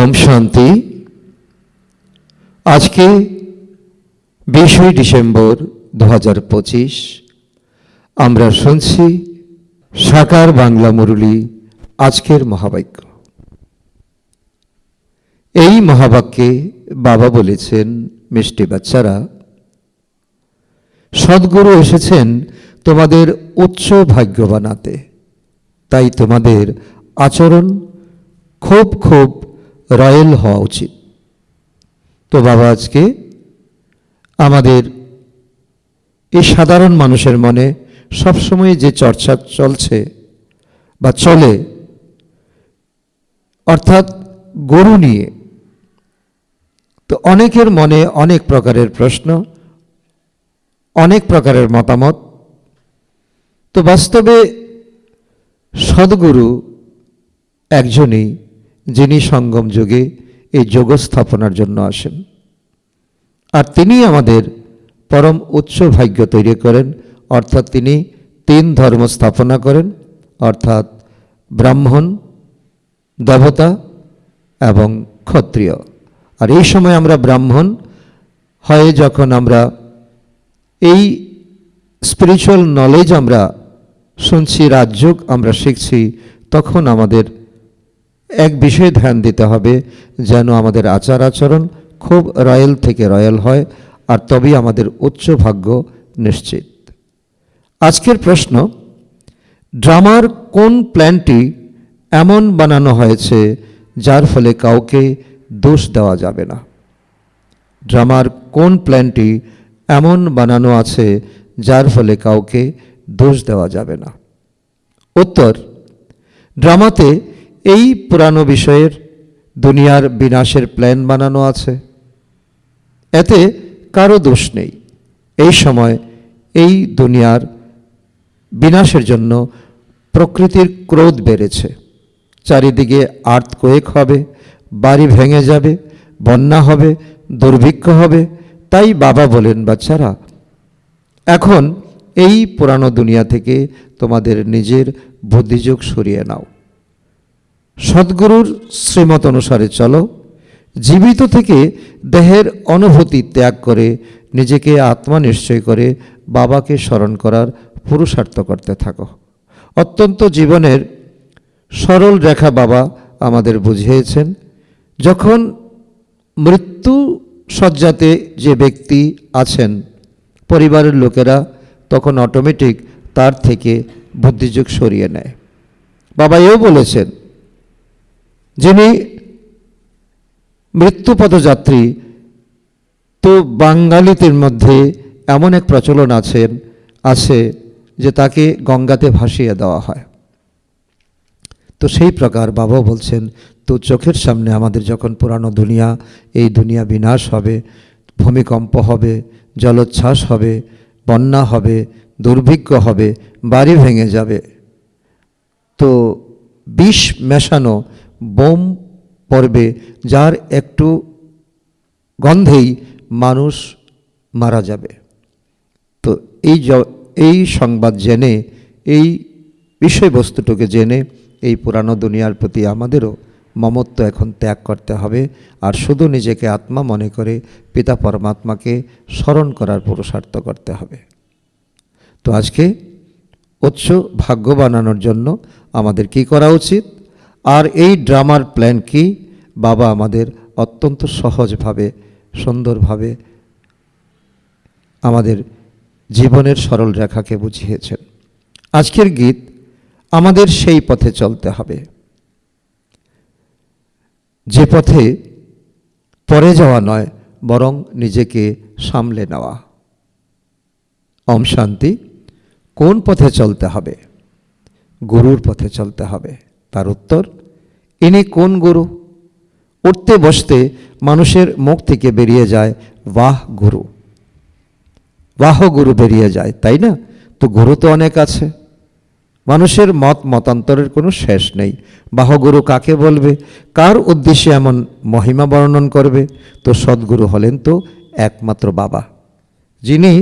ओम शांति। आज के 20 डिसेम्बर 2025 আমরা শুনছি সাকার বাংলা মুরলী আজকের মহাবাক্য। এই মহাবাক্যে বাবা বলেছেন, মিষ্টি বাচ্চারা, সদ্গুরু এসেছেন তোমাদের উচ্চ ভাগ্য বানাতে, তাই তোমাদের আচরণ খুব খুব রয়্যাল হওয়া উচিত। তো বাবা আজকে আমাদের এই সাধারণ মানুষের মনে সবসময় যে চর্চা চলছে বা চলে, অর্থাৎ গরু নিয়ে, তো অনেকের মনে অনেক প্রকারের প্রশ্ন, অনেক প্রকারের মতামত। তো বাস্তবে সদ্গুরু একজনই, যিনি সঙ্গম যুগে এই যোগ স্থাপনার জন্য আসেন, আর তিনি আমাদের পরম উচ্চ ভাগ্য তৈরি করেন। অর্থাৎ তিনি 3 ধর্ম স্থাপনা করেন, অর্থাৎ ব্রাহ্মণ, দেবতা এবং ক্ষত্রিয়। আর এই সময় আমরা ব্রাহ্মণ হয়ে যখন আমরা এই স্পিরিচুয়াল নলেজ আমরা শুনছি, রাজযোগ আমরা শিখছি, তখন আমাদের এক বিষয়ে ধ্যান দিতে হবে, যেন আমাদের আচার আচরণ খুব রয়্যাল থেকে রয়্যাল হয়, আর তবেই আমাদের উচ্চ ভাগ্য নিশ্চিত। আজকের প্রশ্ন, ড্রামার কোন প্ল্যানটি এমন বানানো হয়েছে যার ফলে কাউকে দোষ দেওয়া যাবে না? ড্রামার কোন প্ল্যানটি এমন বানানো আছে যার ফলে কাউকে দোষ দেওয়া যাবে না? উত্তর, ড্রামাতে এই পুরানো বিষয়ের দুনিয়ার বিনাশের প্ল্যান বানানো আছে। এতে কারো দোষ নেই। এই সময় এই দুনিয়ার বিনাশের জন্য প্রকৃতির ক্রোধ বেড়েছে। চারিদিকে আর্থকোয়েক হবে, বাড়ি ভেঙে যাবে, বন্যা হবে, দুর্ভিক্ষ হবে। তাই বাবা বলেন, বাচ্চারা, এখন এই পুরানো দুনিয়া থেকে তোমাদের নিজের বুদ্ধিযোগ সরিয়ে নাও, সদ্গুরুর শ্রীমত অনুসারে চলো, জীবিত থেকে দেহের অনুভূতি ত্যাগ করে নিজেকে আত্মা নিশ্চয় করে বাবাকে স্মরণ করার পুরুষার্থ করতে থাকো। অত্যন্ত জীবনের সরল রেখা বাবা আমাদের বুঝিয়েছেন। যখন মৃত্যু শয্যাতে যে ব্যক্তি আছেন, পরিবারের লোকেরা তখন অটোমেটিক তার থেকে বুদ্ধিযোগ সরিয়ে নেয়। বাবা এও বলেছেন, যিনি মৃত্যুপথযাত্রী, তো বাঙালিদের মধ্যে এমন এক প্রচলন আছে যে তাকে গঙ্গাতে ভাসিয়ে দেওয়া হয়। তো সেই প্রকার বাবা বলছেন, তো চোখের সামনে আমাদের যখন পুরানো দুনিয়া, এই দুনিয়া বিনাশ হবে, ভূমিকম্প হবে, জলোচ্ছ্বাস হবে, বন্যা হবে, দুর্ভিক্ষ হবে, বাড়ি ভেঙে যাবে, তো বিষ মেশানো বোম পড়বে, যার একটু গন্ধেই মানুষ মারা যাবে। তো এই সংবাদ জেনে, এই বিষয়বস্তুটুকে জেনে এই পুরানো দুনিয়ার প্রতি আমাদেরও মমত্ব এখন ত্যাগ করতে হবে, আর শুধু নিজেকে আত্মা মনে করে পিতা পরমাত্মাকে স্মরণ করার পুরুষার্থ করতে হবে। তো আজকে উচ্চ ভাগ্য বানানোর জন্য আমাদের কি করা উচিত, আর এই ড্রামার প্ল্যান কি, বাবা আমাদের অত্যন্ত সহজভাবে, সুন্দরভাবে আমাদের জীবনের সরল রেখাকে বুঝিয়েছেন। আজকের গীত, আমাদের সেই পথে চলতে হবে, যে পথে পড়ে যাওয়া নয়, বরং নিজেকে সামলে নেওয়া। ওম শান্তি। কোন পথে চলতে হবে? গুরুর পথে চলতে হবে। তার উত্তর, ইনি কোন গুরু? উঠতে বসতে মানুষের মুখ থেকে বেরিয়ে যায় বাহ গুরু, বাহ গুরু বেরিয়ে যায়, তাই না? তো গুরু তো অনেক আছে, মানুষের মতান্তরের কোনো শেষ নেই। বাহগুরু কাকে বলবে? কার উদ্দেশ্যে এমন মহিমা বর্ণন করবে? তো সদ্গুরু হলেন তো একমাত্র বাবা, যিনি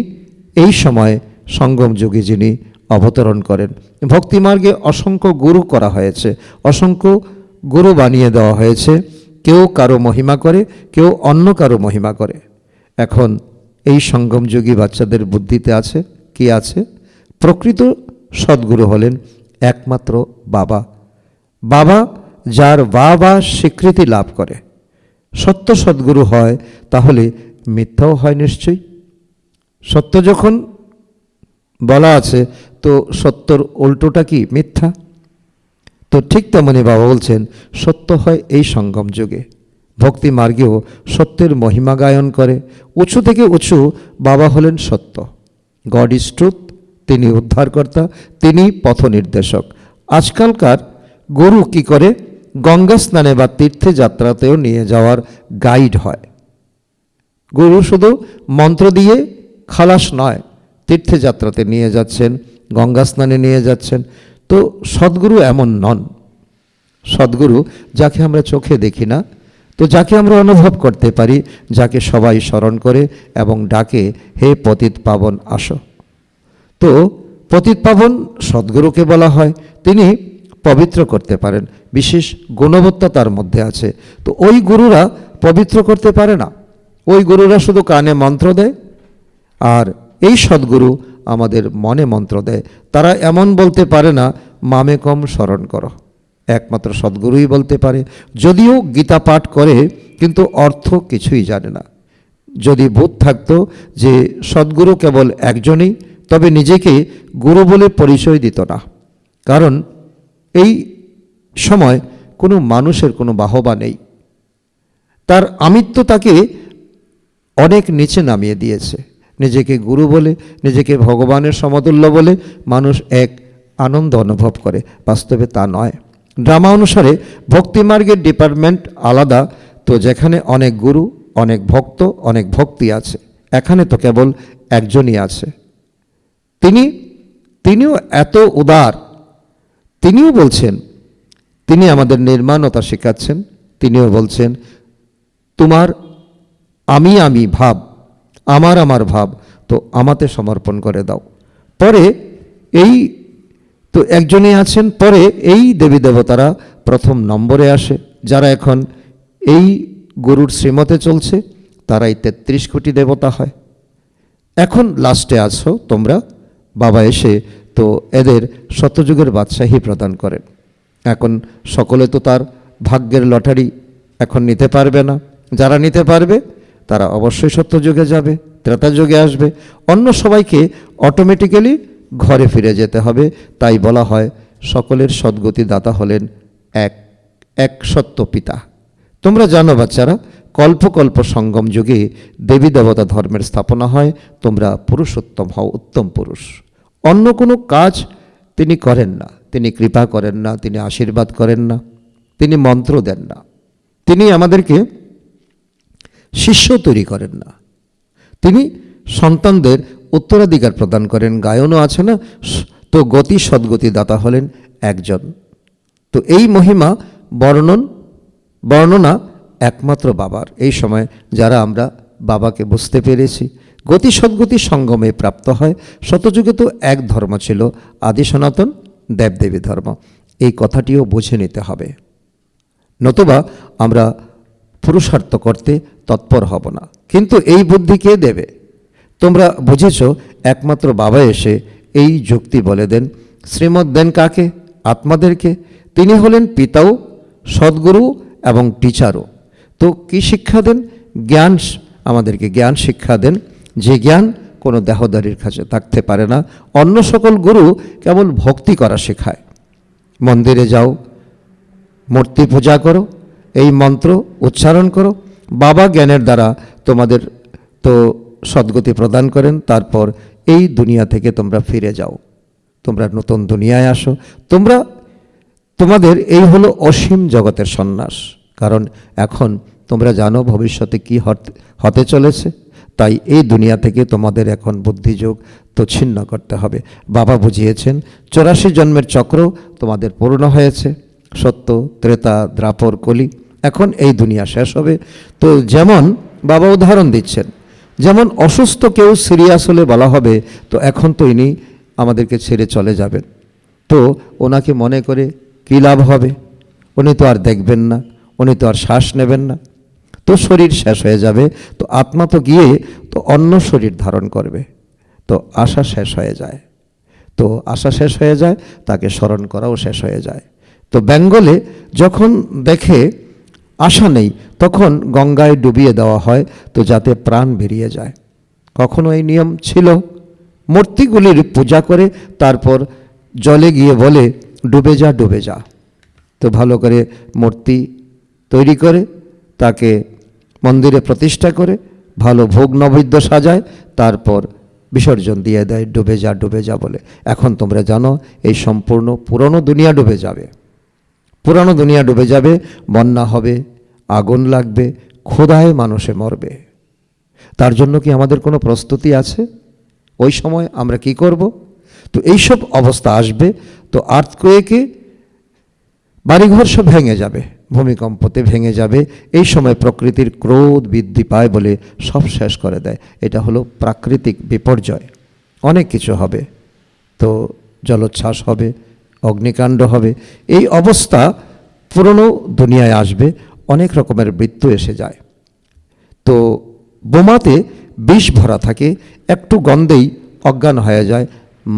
এই সময় সঙ্গম যুগে যিনি অবতরণ করেন। ভক্তিমার্গে অসংখ্য গুরু করা হয়েছে, অসংখ্য গুরু বানিয়ে দেওয়া হয়েছে, কেউ কারো মহিমা করে, কেউ অন্য কারো মহিমা করে। এখন এই সঙ্গমযোগী বাচ্চাদের বুদ্ধিতে আছে কি আছে? প্রকৃত সদ্গুরু হলেন একমাত্র বাবা। বাবা যার বাবা স্বীকৃতি লাভ করে। সত্য সদ্গুরু হয় তাহলে মিথ্যাও হয় নিশ্চয়ই। সত্য যখন বলা আছে তো সত্যর উল্টোটা কি? মিথ্যা। তো ঠিক তেমনি বাবা বলছেন সত্য হয় এই সঙ্গম যুগে। ভক্তি মার্গেও সত্যের মহিমা গায়ন করে। উঁচু থেকে উঁচু বাবা হলেন সত্য। গড ইজ ট্রুথ, তিনি উদ্ধারকর্তা, তিনি পথ নির্দেশক। আজকালকার গুরু কি করে? গঙ্গা স্নানে বা তীর্থে যাত্রাতেও নিয়ে যাওয়ার গাইড হয়। গুরু শুধু মন্ত্র দিয়ে খালাস নয়, তীর্থে যাত্রাতে নিয়ে যাচ্ছেন, গঙ্গা স্নানে নিয়ে যাচ্ছেন। তো সদ্গুরু এমন নন। সদ্গুরু যাকে আমরা চোখে দেখি না, তো যাকে আমরা অনুভব করতে পারি, যাকে সবাই স্মরণ করে এবং ডাকে, হে পতিত পাবন আসো। তো পতিত পাবন সদ্গুরুকে বলা হয়। তিনি পবিত্র করতে পারেন, বিশেষ গুণবত্তা তার মধ্যে আছে। তো ওই গুরুরা পবিত্র করতে পারে না। ওই গুরুরা শুধু কানে মন্ত্র দেয়, আর এই সদ্গুরু আমাদের মনে মন্ত্র দেয়। তারা এমন বলতে পারে না মামে কম স্মরণ করো, একমাত্র সদ্গুরুই বলতে পারে। যদিও গীতা পাঠ করে কিন্তু অর্থ কিছুই জানে না। যদি বোধ থাকতো যে সদ্গুরু কেবল একজনই, তবে নিজেকে গুরু বলে পরিচয় দিত না। কারণ এই সময় কোনো মানুষের কোনো বাহবা নেই। তার আমিত্ব তাকে অনেক নিচে নামিয়ে দিয়েছে। নিজেকে গুরু বলে, নিজেকে ভগবানের সমতুল্য বলে মানুষ এক আনন্দ অনুভব করে। বাস্তবে তা নয়। ড্রামা অনুসারে ভক্তিমার্গের ডিপার্টমেন্ট আলাদা। তো যেখানে অনেক গুরু, অনেক ভক্ত, অনেক ভক্তি আছে, এখানে তো কেবল একজনই আছে। তিনিও এত উদার। তিনিও বলছেন, তিনি আমাদের নির্মাণতা শেখাচ্ছেন। তিনিও বলছেন তোমার আমি ভাব, আমার ভাব তো আমাতে সমর্পণ করে দাও। পরে এই তো একজনই আছেন। পরে এই দেবী দেবতারা প্রথম নম্বরে আসে। যারা এখন এই গুরুর শ্রীমতে চলছে তারাই 33 কোটি দেবতা হয়। এখন লাস্টে আছো তোমরা। বাবা এসে তো এদের সত্যযুগের বাদশাহী প্রদান করেন। এখন সকলে তো তার ভাগ্যের লটারি এখন নিতে পারবে না। যারা নিতে পারবে তারা অবশ্যই সত্যযুগে যাবে, ত্রেতা যুগে আসবে। অন্য সবাইকে অটোমেটিক্যালি ঘরে ফিরে যেতে হবে। তাই বলা হয় সকলের সদ্গতি দাতা হলেন এক সত্য পিতা। তোমরা জানো বাচ্চারা, কল্প কল্প সঙ্গম যুগে দেবী দেবতা ধর্মের স্থাপনা হয়। তোমরা পুরুষোত্তম হও, উত্তম পুরুষ। অন্য কোনো কাজ তিনি করেন না। তিনি কৃপা করেন না, তিনি আশীর্বাদ করেন না, তিনি মন্ত্র দেন না, তিনি আমাদেরকে শিষ্য তৈরি করেন না। তিনি সন্তানদের উত্তরাধিকার প্রদান করেন। গায়নও আছে না, তো গতি সদ্গতি দাতা হলেন একজন। তো এই মহিমা বর্ণনা একমাত্র বাবার। এই সময় যারা আমরা বাবাকে বুঝতে পেরেছি, গতি সদ্গতি সঙ্গমে প্রাপ্ত হয়। শতযুগে তো এক ধর্ম ছিল, আদি সনাতন দেবদেবী ধর্ম। এই কথাটিও বুঝে নিতে হবে, নতুবা আমরা পুরুষার্থ করতে তৎপর হব না। কিন্তু এই বুদ্ধি কে দেবে? তোমরা বুঝেছ, একমাত্র বাবা এসে এই যুক্তি বলে দেন। শ্রীমৎ দেন কাকে? আত্মাদেরকে। তিনি হলেন পিতাও, সদ্গুরু এবং টিচারও। তো কি শিক্ষা দেন? জ্ঞান, আমাদেরকে জ্ঞান শিক্ষা দেন, যে জ্ঞান কোনো দেহদারির কাছে থাকতে পারে না। অন্য সকল গুরু কেবল ভক্তি করা শেখায়। মন্দিরে যাও, মূর্তি পূজা করো, এই মন্ত্র উচ্চারণ করো। বাবা জ্ঞানের দ্বারা তোমাদের তো সদ্গতি প্রদান করেন। তারপর এই দুনিয়া থেকে তোমরা ফিরে যাও, তোমরা নতুন দুনিয়ায় আসো। তোমাদের এই হলো অসীম জগতের সন্ন্যাস। কারণ এখন তোমরা জানো ভবিষ্যতে কি হতে চলেছে। তাই এই দুনিয়া থেকে তোমাদের এখন বুদ্ধিযোগ তো ছিন্ন করতে হবে। বাবা বুঝিয়েছেন 84 জন্মের চক্র তোমাদের পূর্ণ হয়েছে। সত্য, ত্রেতা, দ্রাপর, কলি, এখন এই দুনিয়া শেষ হবে। তো যেমন বাবা উদাহরণ দিচ্ছেন, যেমন অসুস্থ কেউ সিরিয়াস হলে বলা হবে তো এখন তো ইনি আমাদেরকে ছেড়ে চলে যাবেন, তো ওনাকে মনে করে কী লাভ হবে? উনি তো আর দেখবেন না, উনি তো আর শ্বাস নেবেন না, তো শরীর শেষ হয়ে যাবে, তো আত্মা তো গিয়ে তো অন্য শরীর ধারণ করবে, তো আশা শেষ হয়ে যায়। তো আশা শেষ হয়ে যায়, তাকে স্মরণ করাও শেষ হয়ে যায়। তো বেঙ্গলে যখন দেখে আশা নেই, তখন গঙ্গায় ডুবিয়ে দেওয়া হয়, তো যাতে প্রাণ বেরিয়ে যায়। কখনো এই নিয়ম ছিল? মূর্তিগুলির পূজা করে তারপর জলে গিয়ে বলে ডুবে যা ডুবে যা। তো ভালো করে মূর্তি তৈরি করে তাকে মন্দিরে প্রতিষ্ঠা করে ভালো ভোগ নৈবেদ্য সাজায়, তারপর বিসর্জন দিয়ে দেয় ডুবে যা বলে। এখন তোমরা জানো এই সম্পূর্ণ পুরনো দুনিয়া ডুবে যাবে, পুরানো দুনিয়া ডুবে যাবে, বন্যা হবে, আগুন লাগবে, ক্ষুধায় মানুষে মরবে। তার জন্য কি আমাদের কোনো প্রস্তুতি আছে? ওই সময় আমরা কি করব? তো এইসব অবস্থা আসবে। তো আর্থকোয়েকে বাড়িঘর সব ভেঙে যাবে, ভূমিকম্পতে ভেঙে যাবে। এই সময় প্রকৃতির ক্রোধ বৃদ্ধি পায় বলে সব শেষ করে দেয়। এটা হলো প্রাকৃতিক বিপর্যয়। অনেক কিছু হবে, তো জলোচ্ছ্বাস হবে, অগ্নিকাণ্ড হবে। এই অবস্থা পুরনো দুনিয়ায় আসবে, অনেক রকমের মৃত্যু এসে যায়। তো বোমাতে বিষ ভরা থাকে, একটু গন্ধেই অজ্ঞান হয়ে যায়,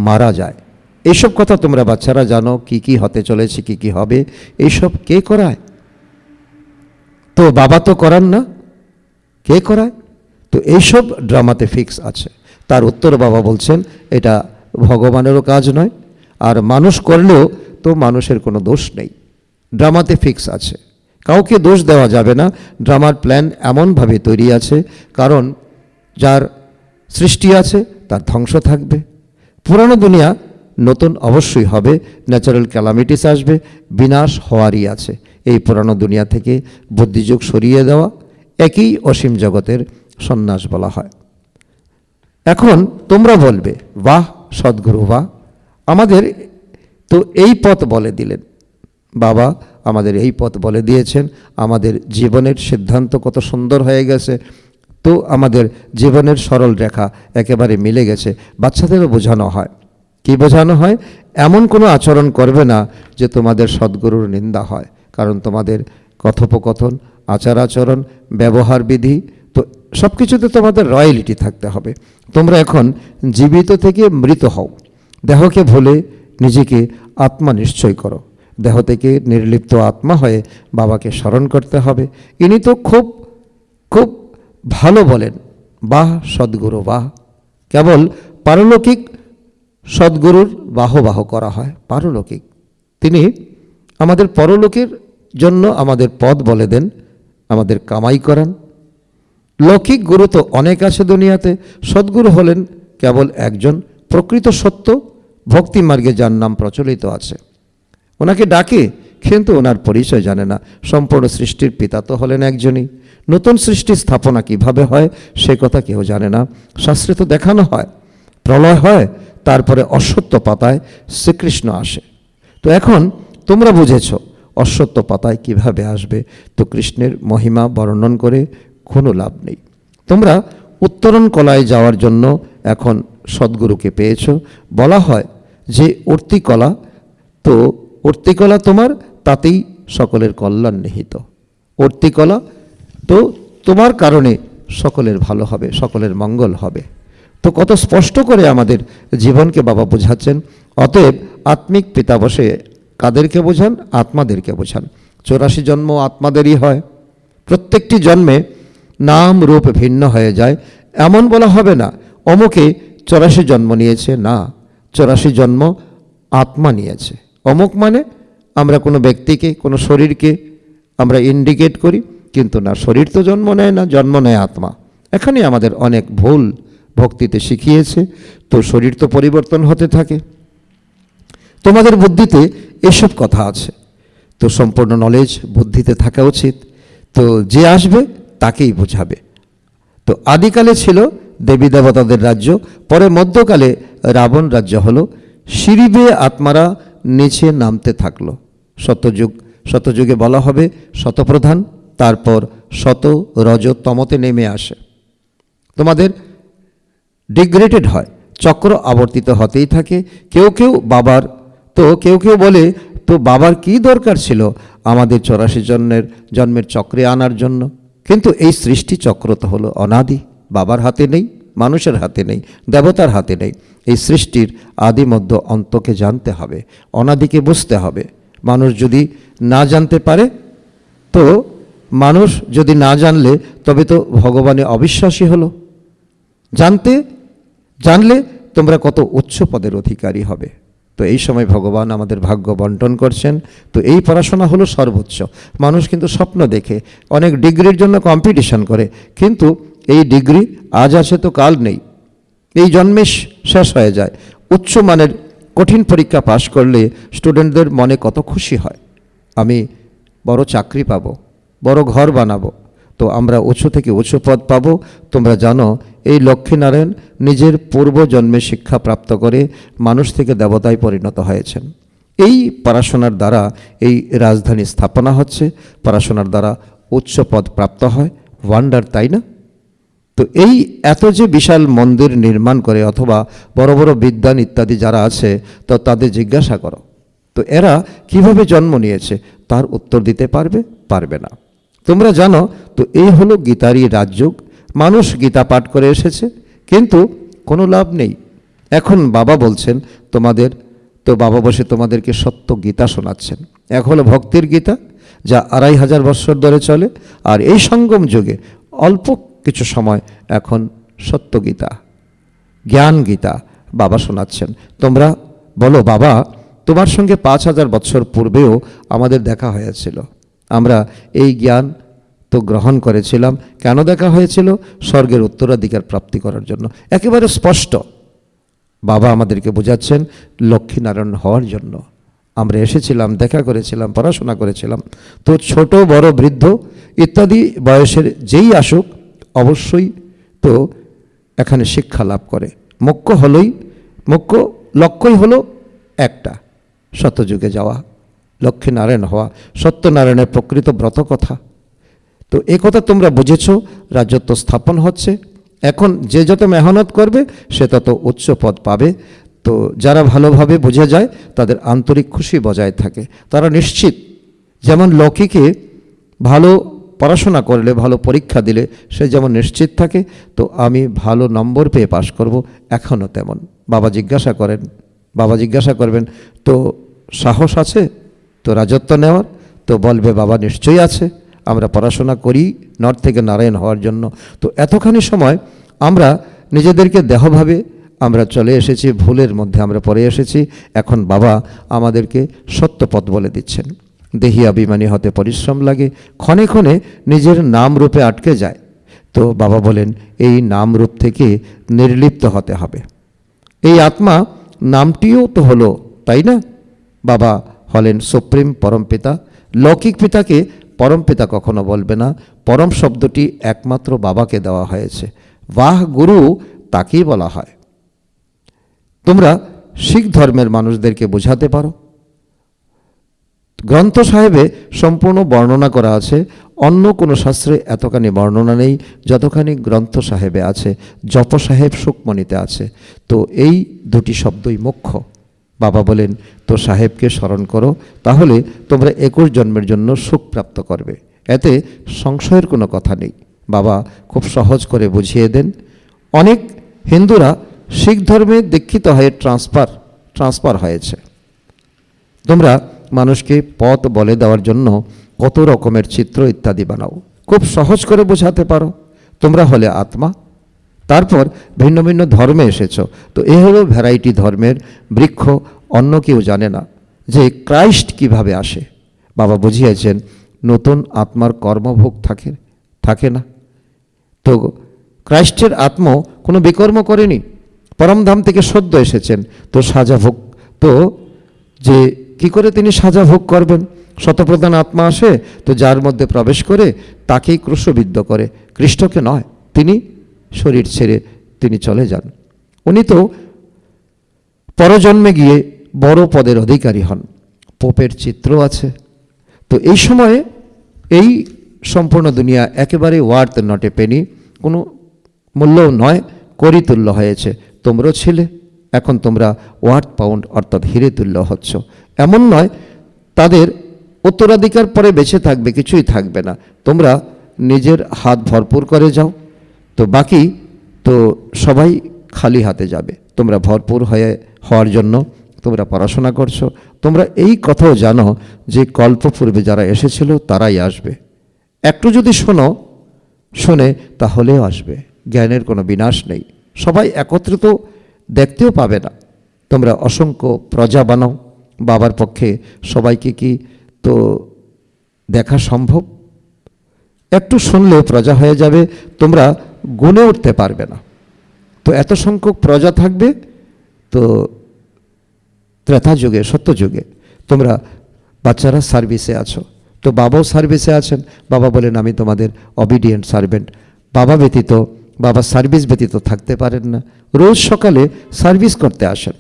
মারা যায়। এইসব কথা তোমরা বাচ্চারা জানো, কি কি হতে চলেছে, কি কি হবে, এইসব কে করায়? তো বাবা তো করান না, কে করায়? তো এইসব ড্রামাতে ফিক্স আছে। তার উত্তর বাবা বলছেন এটা ভগবানেরও কাজ নয়, আর মানুষ করলেও তো মানুষের কোনো দোষ নেই, ড্রামাতে ফিক্স আছে, কাউকে দোষ দেওয়া যাবে না। ড্রামার প্ল্যান এমনভাবে তৈরি আছে, কারণ যার সৃষ্টি আছে তার ধ্বংস থাকবে। পুরানো দুনিয়া নতুন অবশ্যই হবে, ন্যাচারাল ক্যালামিটিস আসবে, বিনাশ হওয়ারই আছে। এই পুরানো দুনিয়া থেকে বুদ্ধিযুগ সরিয়ে দেওয়া, একই অসীম জগতের সন্ন্যাস বলা হয়। এখন তোমরা বলবে, বাহ সদ্গুরু বাহ, আমাদের তো এই পথ বলে দিলেন বাবা, আমাদের এই পথ বলে দিয়েছেন, আমাদের জীবনের সিদ্ধান্ত কত সুন্দর হয়ে গেছে, তো আমাদের জীবনের সরল রেখা একেবারে মিলে গেছে। বাচ্চাদেরও বোঝানো হয়, কি বোঝানো হয়? এমন কোনো আচরণ করবে না যে তোমাদের সদ্গুরুর নিন্দা হয়, কারণ তোমাদের কথোপকথন, আচার আচরণ, ব্যবহার বিধি, তো সব কিছুতে তোমাদের রয়্যালিটি থাকতে হবে। তোমরা এখন জীবিত থেকে মৃত হও, দেহকে ভুলে নিজেকে আত্মা নিশ্চয় করো। দেহ থেকে নির্লিপ্ত আত্মা হয়ে বাবাকে স্মরণ করতে হবে। ইনি তো খুব খুব ভালো বলেন, বাহ সদ্গুরু বাহ। কেবল পারলৌকিক সদ্গুরুর বাহ করা হয়, পারলৌকিক। তিনি আমাদের পরলোকের জন্য আমাদের পথ বলে দেন, আমাদের কামাই করান। লৌকিক গুরু তো অনেক আছে দুনিয়াতে, সদ্গুরু হলেন কেবল একজন, প্রকৃত সত্য ভক্তি মার্গে যার নাম প্রচলিত আছে। ওনাকে ডাকে, কিন্তু ওনার পরিচয় জানে না। সম্পূর্ণ সৃষ্টির পিতা তো হলেন একজনই। নতুন সৃষ্টি স্থাপনা কিভাবে হয় সে কথা কেউ জানে না। শাস্ত্রে তো দেখানো হয় প্রলয় হয়, তারপরে অশ্বত্থ পাতায় শ্রীকৃষ্ণ আসে। তো এখন তোমরা বুঝেছ অশ্বত্থ পাতায় কিভাবে আসবে, তো কৃষ্ণের মহিমা বর্ণন করে কোনো লাভ নেই। তোমরা উত্তরণ কলায় যাওয়ার জন্য এখন সদ্গুরুকে পেয়েছ। বলা হয় যে অর্তিকলা, তো অর্তিকলা তোমার, তাতেই সকলের কল্যাণ নিহিত। অর্তিকলা তো তোমার কারণে সকলের ভালো হবে, সকলের মঙ্গল হবে। তো কত স্পষ্ট করে আমাদের জীবনকে বাবা বোঝাচ্ছেন। অতএব আত্মিক পিতা বসে কাদেরকে বোঝান? আত্মাদেরকে বোঝান। 84 জন্ম আত্মাদেরই হয়। প্রত্যেকটি জন্মে নাম রূপ ভিন্ন হয়ে যায়। এমন বলা হবে না অমুকে 84 জন্ম নিয়েছে, না, 84 জন্ম আত্মা নিয়েছে। অমুক মানে আমরা কোনো ব্যক্তিকে, কোনো শরীরকে আমরা ইন্ডিকেট করি, কিন্তু না, শরীর তো জন্ম নেয় না, জন্ম নেয় আত্মা। এখানে আমাদের অনেক ভুল ভক্তিতে শিখিয়েছে। তো শরীর তো পরিবর্তন হতে থাকে। তোমাদের বুদ্ধিতে এসব কথা আছে, তো সম্পূর্ণ নলেজ বুদ্ধিতে থাকা উচিত। তো যে আসবে তাকেই বোঝাবে। তো আদিকালে ছিল দেবী দেবতাদের রাজ্য, পরে মধ্যকালে রাবণ রাজ্য হলো। সিঁড়ি বেয়ে আত্মারা নিচে নামতে থাকলো। শতযুগে বলা হবে শতপ্রধান, তারপর শত রজ তমতে নেমে আসে। তোমাদের ডিগ্রেডেড হয়, চক্র আবর্তিত হতেই থাকে। কেউ কেউ বাবার, তো কেউ কেউ বলে তো বাবার কি দরকার ছিল, আমাদের 84 জন্মের চক্রে আনার জন্য। কিন্তু এই সৃষ্টি চক্র তো হলো অনাদি, বাবার হাতে নেই, মানুষের হাতে নেই, দেবতার হাতে নেই। এই সৃষ্টির আদি মধ্য অন্তকে জানতে হবে, অনাদিকে বুঝতে হবে। মানুষ যদি না জানতে পারে, তো মানুষ যদি না জানলে তবে তো ভগবানে অবিশ্বাসী হলো। জানলে তোমরা কত উচ্চ পদের অধিকারী হবে। তো এই সময় ভগবান আমাদের ভাগ্য বন্টন করছেন। তো এই পড়াশোনা হলো সর্বোচ্চ। মানুষ কিন্তু স্বপ্ন দেখে অনেক ডিগ্রির জন্য কম্পিটিশন করে, কিন্তু এই ডিগ্রি আজ আছে তো কাল নেই, এই জন্মে শেষ হয়ে যায়। উচ্চ মানের কঠিন পরীক্ষা পাশ করলে স্টুডেন্টদের মনে কত খুশি হয়, আমি বড় চাকরি পাবো, বড় ঘর বানাবো, তো আমরা উঁচু থেকে উঁচু পদ পাবো। তোমরা জানো এই লক্ষ্মীনারায়ণ নিজের পূর্বজন্মে শিক্ষা প্রাপ্ত করে মানুষ থেকে দেবতায় পরিণত হয়েছেন। এই পড়াশোনার দ্বারা এই রাজধানী স্থাপনা হচ্ছে, পড়াশোনার দ্বারা উচ্চ পদ প্রাপ্ত হয়। ওয়ান্ডার, তাই না? তো এই এত যে বিশাল মন্দির নির্মাণ করে, অথবা বড় বড় বিদ্বান ইত্যাদি যারা আছে, তো তাদের জিজ্ঞাসা করো তো এরা কিভাবে জন্ম নিয়েছে, তার উত্তর দিতে পারবে না। তোমরা জানো তো এই হলো গীতারই রাজযোগ। মানুষ গীতা পাঠ করে এসেছে, কিন্তু কোনো লাভ নেই। এখন বাবা বলছেন তোমাদের, তো বাবা বসে তোমাদেরকে সত্য গীতা শোনাচ্ছেন। এক হলো ভক্তির গীতা, যা 2500 বৎসর ধরে চলে, আর এই সঙ্গম যুগে অল্প কিছু সময় এখন সত্য গীতা, জ্ঞান গীতা বাবা শোনাচ্ছেন। তোমরা বলো বাবা, তোমার সঙ্গে 5000 বৎসর পূর্বেও আমাদের দেখা হয়েছিল, আমরা এই জ্ঞান তো গ্রহণ করেছিলাম। কেন দেখা হয়েছিল? স্বর্গের উত্তরাধিকার প্রাপ্তি করার জন্য। একেবারে স্পষ্ট বাবা আমাদেরকে বোঝাচ্ছেন, লক্ষ্মীনারায়ণ হওয়ার জন্য আমরা এসেছিলাম, দেখা করেছিলাম, পড়াশোনা করেছিলাম। তো ছোট বড় বৃদ্ধ ইত্যাদি বয়সের যেই আসুক, অবশ্যই তো এখানে শিক্ষা লাভ করে। মুখ্য লক্ষ্যই হলো একটা, সত্যযুগে যাওয়া, লক্ষ্মীনারায়ণ হওয়া, সত্যনারায়ণের প্রকৃত ব্রত কথা। তো এ কথা তোমরা বুঝেছ, রাজত্ব স্থাপন হচ্ছে। এখন যে যত মেহনত করবে সে তত উচ্চ পদ পাবে। তো যারা ভালোভাবে বুঝে যায় তাদের আন্তরিক খুশি বজায় থাকে, তারা নিশ্চিত। যেমন লৌকিকে ভালো পড়াশোনা করলে, ভালো পরীক্ষা দিলে সে যেমন নিশ্চিত থাকে, তো আমি ভালো নম্বর পেয়ে পাশ করব, এখনও তেমন। বাবা জিজ্ঞাসা করবেন তো সাহস আছে তো রাজত্ব নেওয়ার? তো বলবে বাবা নিশ্চয়ই আছে, আমরা পড়াশোনা করি নর থেকে নারায়ণ হওয়ার জন্য। তো এতখানি সময় আমরা নিজেদেরকে দেহভাবে আমরা চলে এসেছি, ভুলের মধ্যে আমরা পড়ে এসেছি। এখন বাবা আমাদেরকে সত্যপথ বলে দিচ্ছেন। দেহি অভিমানী হতে পরিশ্রম লাগে, ক্ষণে ক্ষণে নিজের নাম রূপে আটকে যায়। তো বাবা বলেন এই নাম রূপ থেকে নির্লিপ্ত হতে হবে। এই আত্মা নামটিও তো হলো, তাই না? বাবা হলেন সুপ্রিম পরম পিতা। লৌকিক পিতাকে পরম পিতা কখনো বলবে না। পরম শব্দটি একমাত্র বাবাকে দেওয়া হয়েছে। বাহ গুরু তাকেই বলা হয়। তোমরা শিখ ধর্মের মানুষদেরকে বোঝাতে পারো। গ্রন্থ সাহেবে সম্পূর্ণ বর্ণনা করা আছে, অন্য কোনো শাস্ত্রে এতখানি বর্ণনা নেই যতখানি গ্রন্থ সাহেবে আছে, জপ সাহেব সুকমণিতে আছে। তো এই দুটি শব্দই মুখ্য। বাবা বলেন তো সাহেবকে স্মরণ করো, তাহলে তোমরা 21 জন্মের জন্য সুখ প্রাপ্ত করবে। এতে সংশয়ের কোনো কথা নেই। বাবা খুব সহজ করে বুঝিয়ে দেন। অনেক হিন্দুরা শিখ ধর্মে দীক্ষিত হয়ে ট্রান্সফার হয়েছে। তোমরা মানুষকে পথ বলে দেওয়ার জন্য কত রকমের চিত্র ইত্যাদি বানাও, খুব সহজ করে বোঝাতে পারো। তোমরা হলে আত্মা, তারপর ভিন্ন ভিন্ন ধর্মে এসেছো। তো এ হলো ভ্যারাইটি ধর্মের বৃক্ষ। অন্য কেউ জানে না যে ক্রাইস্ট কিভাবে আসে। বাবা বুঝিয়েছেন নতুন আত্মার কর্মভোগ থাকে না। তো ক্রাইস্টের আত্মা কোনো বিকর্ম করেনি, পরমধাম থেকে সদ্য এসেছেন। তো সাজা ভোগ, তো যে কি করে তিনি সাজা ভোগ করবেন? শতপ্রধান আত্মা আসে, তো যার মধ্যে প্রবেশ করে তাকেই ক্রুশবিদ্ধ করে, খ্রিস্টকে নয়। তিনি শরীর ছেড়ে তিনি চলে যান। উনি তো পরজন্মে গিয়ে বড় পদের অধিকারী হন। পোপের চিত্র আছে। তো এই সময়ে এই সম্পূর্ণ দুনিয়া একেবারে ওয়ার্থ নট এ পেনি, কোনো মূল্যও নয়, করি তুল্য হয়েছে। তোমরাও ছিলে, এখন তোমরা ওয়ার্থ পাউন্ড অর্থাৎ হিরে তুল্য হচ্ছ। এমন নয় তাদের উত্তরাধিকার পরে বেঁচে থাকবে, কিছুই থাকবে না। তোমরা নিজের হাত ভরপুর করে যাও, তো বাকি তো সবাই খালি হাতে যাবে। তোমরা ভরপুর হওয়ার জন্য তোমরা পড়াশোনা করছো। তোমরা এই কথাও জানো যে কল্পপূর্বে যারা এসেছিল তারাই আসবে। একটু যদি শোনে তাহলেও আসবে। জ্ঞানের কোনো বিনাশ নেই, সবাই একত্রিত দেখতেও পাবে না। তোমরা অসংখ্য প্রজা বানাও। বাবার পক্ষে সবাইকে কি তো দেখা সম্ভব? একটু শুনলে প্রজা হয়ে যাবে, তোমরা গুণে উঠতে পারবে না। তো এত সংখ্যক প্রজা থাকবে। তো ত্রেতা যুগে, সত্য যুগে তোমরা বাচ্চারা সার্ভিসে আছো, তো বাবাও সার্ভিসে আছেন। বাবা বলেন আমি তোমাদের অবিডিয়েন্ট সার্ভেন্ট। বাবা সার্ভিস ব্যতীত থাকতে পারেন না। রোজ সকালে সার্ভিস করতে আসেন,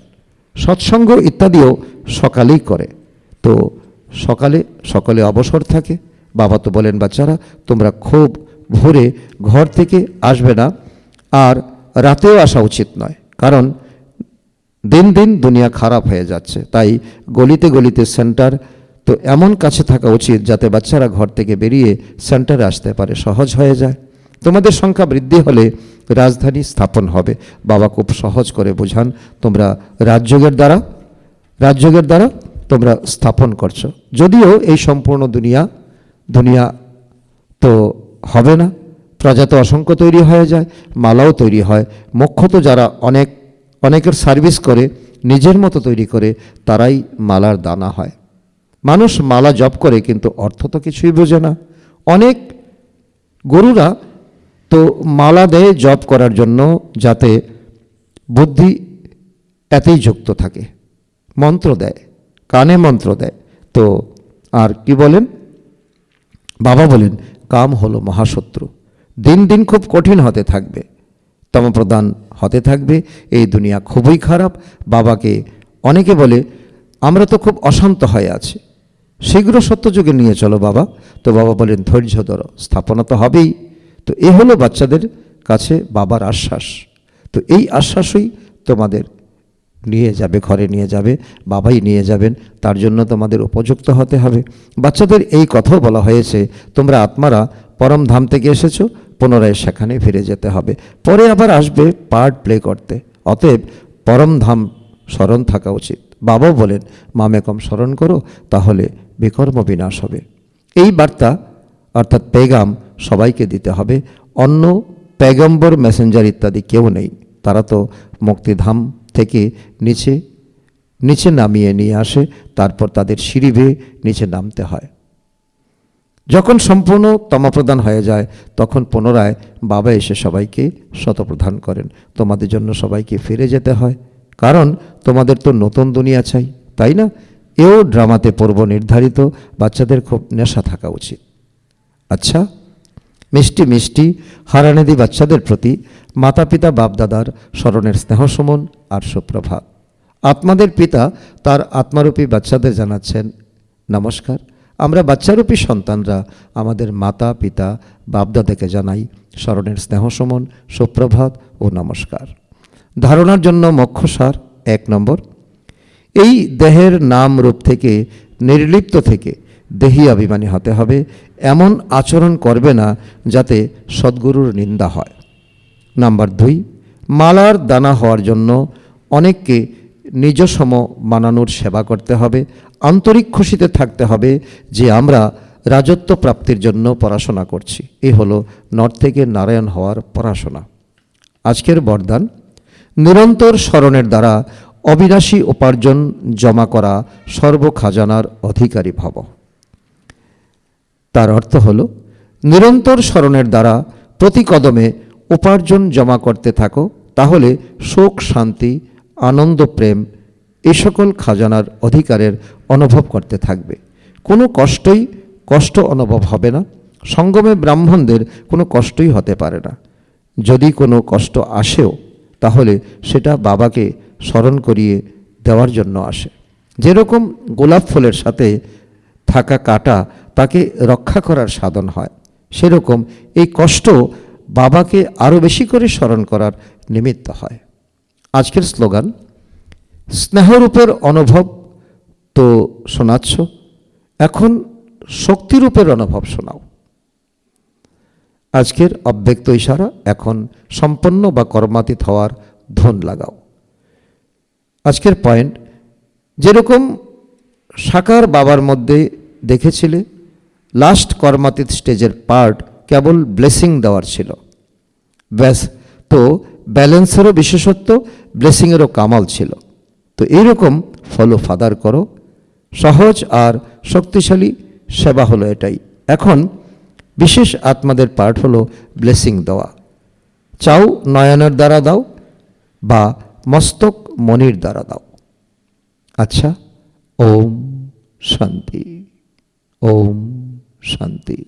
সৎসঙ্গ ইত্যাদিও সকালেই করে। তো সকালে অবসর থাকে। বাবা তো বলেন বাচ্চারা তোমরা খুব ভোরে ঘর থেকে আসবে না, আর রাতেও আসা উচিত নয়, কারণ দিন দিন দুনিয়া খারাপ হয়ে যাচ্ছে। তাই গলিতে গলিতে সেন্টার তো এমন কাছে থাকা উচিত যাতে বাচ্চারা ঘর থেকে বেরিয়ে সেন্টারে আসতে পারে, সহজ হয়ে যায়। তোমাদের সংখ্যা বৃদ্ধি হলে রাজধানী স্থাপন হবে। বাবা খুব সহজ করে বোঝান, তোমরা রাজযোগের দ্বারা তোমরা স্থাপন করছো। যদিও এই সম্পূর্ণ দুনিয়া তো হবে না, প্রজা তো অসংখ্য তৈরি হয়ে যায়, মালাও তৈরি হয়। মোক্ষ তো যারা অনেকের সার্ভিস করে নিজের মতো তৈরি করে তারাই মালার দানা হয়। মানুষ মালা জপ করে কিন্তু অর্থ তো কিছুই বোঝে না। অনেক গুরুরা তো মালা দেয় জপ করার জন্য, যাতে বুদ্ধি এতেই যুক্ত থাকে। মন্ত্র দেয়, কানে মন্ত্র দেয়। তো আর কি বলেন, বাবা বলেন কাম হলো মহাশত্রু, দিন দিন খুব কঠিন হতে থাকবে, তমপ্রধান হতে থাকবে। এই দুনিয়া খুবই খারাপ। বাবাকে অনেকে বলে আমরা তো খুব অশান্ত হয়ে আছি, শীঘ্র সত্যযুগে নিয়ে চলো বাবা। তো বাবা বলেন ধৈর্য ধরো, স্থাপনা তো হবেই। তো এ হলো বাচ্চাদের কাছে বাবার আশ্বাস। তো এই আশ্বাসই তোমাদের নিয়ে যাবে, ঘরে নিয়ে যাবে, বাবাই নিয়ে যাবেন। তার জন্য তোমাদের উপযুক্ত হতে হবে। বাচ্চাদের এই কথাও বলা হয়েছে তোমরা আত্মারা পরম ধাম থেকে এসেছো, পুনরায় সেখানে ফিরে যেতে হবে, পরে আবার আসবে পার্ট প্লে করতে। অতএব পরম ধাম স্মরণ থাকা উচিত। বাবাও বলেন মামেকম স্মরণ করো, তাহলে বিকর্ম বিনাশ হবে। এই বার্তা অর্থাৎ পেগাম সবাইকে দিতে হবে। অন্য পেগম্বর মেসেঞ্জার ইত্যাদি কেউ নেই। তারা তো মুক্তিধাম থেকে নিচে নামিয়ে নিয়ে আসে, তারপর তাদের সিঁড়ি বেয়ে নিচে নামতে হয়। যখন সম্পূর্ণ তমপ্রদান হয়ে যায় তখন পুনরায় বাবা এসে সবাইকে শতপ্রদান করেন। তোমাদের জন্য সবাইকে ফিরে যেতে হয়, কারণ তোমাদের তো নতুন দুনিয়া চাই, তাই না? এও ড্রামাতে পূর্ব নির্ধারিত। বাচ্চাদের খুব নেশা থাকা উচিত। আচ্ছা, মিষ্টি মিষ্টি হারানিধি বাচ্চাদের প্রতি মাতা পিতা বাপদাদার স্মরণের স্নেহ সুমন আর সুপ্রভাত। আত্মাদের পিতা তার আত্মারূপী বাচ্চাদের জানাচ্ছেন নমস্কার। আমরা বাচ্চারূপী সন্তানরা আমাদের মাতা পিতা বাপদাদাকে জানাই স্মরণের স্নেহ সুমন, সুপ্রভাত ও নমস্কার। ধারণার জন্য মোক্ষসার 1 নম্বর, এই দেহের নাম রূপ থেকে নির্লিপ্ত থেকে দেহি অভিমানী হতে হবে। এমন আচরণ করবে না যাতে সদ্গুরুর নিন্দা হয়। নাম্বার 2, মালার দানা হওয়ার জন্য অনেককে নিজসম মানানোর সেবা করতে হবে। আন্তরিক খুশিতে থাকতে হবে যে আমরা রাজত্ব প্রাপ্তির জন্য পড়াশোনা করছি। এই হলো নর থেকে নারায়ণ হওয়ার পড়াশোনা। আজকের বরদান, নিরন্তর স্মরণের দ্বারা অবিনাশী উপার্জন জমা করা সর্বখাজানার অধিকারী ভব। তার অর্থ হলো নিরন্তর স্মরণের দ্বারা প্রতি কদমে উপার্জন জমা করতে থাকো, তাহলে সুখ, শান্তি, আনন্দ, প্রেম এই সকল খাজানার অধিকারের অনুভব করতে থাকবে। কোনো কষ্ট অনুভব হবে না। সঙ্গমে ব্রাহ্মণদের কোনো কষ্টই হতে পারে না। যদি কোনো কষ্ট আসেও তাহলে সেটা বাবাকে স্মরণ করিয়ে দেওয়ার জন্য আসে। যেরকম গোলাপ ফুলের সাথে থাকা কাঁটা তাকে রক্ষা করার সাধন হয়, সেরকম এই কষ্ট বাবাকে আরও বেশি করে স্মরণ করার নিমিত্ত হয়। আজকের স্লোগান, স্নেহরূপের অনুভব তো শোনাচ্ছ, এখন শক্তিরূপের অনুভব শোনাও। আজকের অব্যক্ত ইশারা এখন সম্পন্ন বা কর্মাতীত হওয়ার ধন লাগাও। আজকের পয়েন্ট, যেরকম সাকার বাবার মধ্যে দেখেছিলে লাস্ট কর্মাতীত স্টেজের পার্ট কেবল ব্লেসিং দেওয়ার ছিল, ব্যাস। তো ব্যালেন্সেরও বিশেষত্ব, ব্লেসিংয়েরও কামাল ছিল। তো এইরকম ফলো ফাদার করো। সহজ আর শক্তিশালী সেবা হলো এটাই। এখন বিশেষ আত্মাদের পার্ট হলো ব্লেসিং দেওয়া। চাও নয়নের দ্বারা দাও বা মস্তক মণির দ্বারা দাও। আচ্ছা, ওম শান্তি, ওম শান্তি।